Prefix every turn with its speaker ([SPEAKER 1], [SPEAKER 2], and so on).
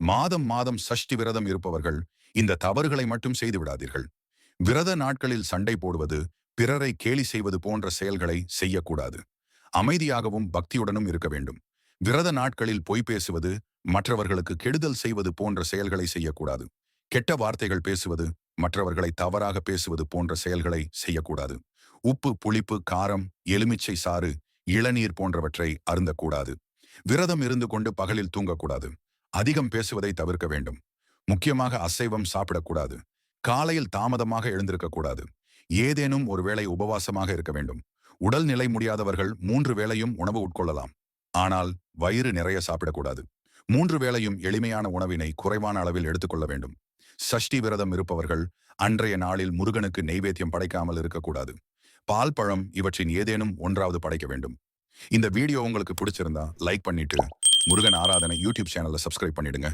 [SPEAKER 1] மாதம் மாதம் சஷ்டி விரதம் இருப்பவர்கள் இந்த தவறுகளை மட்டும் செய்து விடாதீர்கள். விரத நாட்களில் சண்டை போடுவது, பிறரை கேலி செய்வது போன்ற செயல்களை செய்யக்கூடாது. அமைதியாகவும் பக்தியுடனும் இருக்க வேண்டும். விரத நாட்களில் பொய் பேசுவது, மற்றவர்களுக்கு கெடுதல் செய்வது போன்ற செயல்களை செய்யக்கூடாது. கெட்ட வார்த்தைகள் பேசுவது, மற்றவர்களை தவறாக பேசுவது போன்ற செயல்களை செய்யக்கூடாது. உப்பு, புளிப்பு, காரம், எலுமிச்சை சாறு, இளநீர் போன்றவற்றை அருந்தக்கூடாது. விரதம் இருந்து கொண்டு பகலில் தூங்கக்கூடாது. அதிகம் பேசுவதை தவிர்க்க வேண்டும். முக்கியமாக அசைவம் சாப்பிடக்கூடாது. காலையில் தாமதமாக எழுந்திருக்கக்கூடாது. ஏதேனும் ஒரு வேளை உபவாசமாக இருக்க வேண்டும். உடல்நிலை முடியாதவர்கள் 3 வேளையும் உணவு உட்கொள்ளலாம். ஆனால் வயிறு நிறைய சாப்பிடக்கூடாது. 3 வேளையும் எளிமையான உணவினை குறைவான அளவில் எடுத்துக்கொள்ள வேண்டும். சஷ்டி விரதம் இருப்பவர்கள் அன்றைய நாளில் முருகனுக்கு நெய்வேத்தியம் படைக்காமல் இருக்கக்கூடாது. பால், பழம் இவற்றின் ஏதேனும் ஒன்றாவது படைக்க வேண்டும். இந்த வீடியோ உங்களுக்கு பிடிச்சிருந்தா லைக் பண்ணிட்டு முருகன் ஆராதனை யூடியூப் சேனலை சப்ஸ்கிரைப் பண்ணிடுங்க.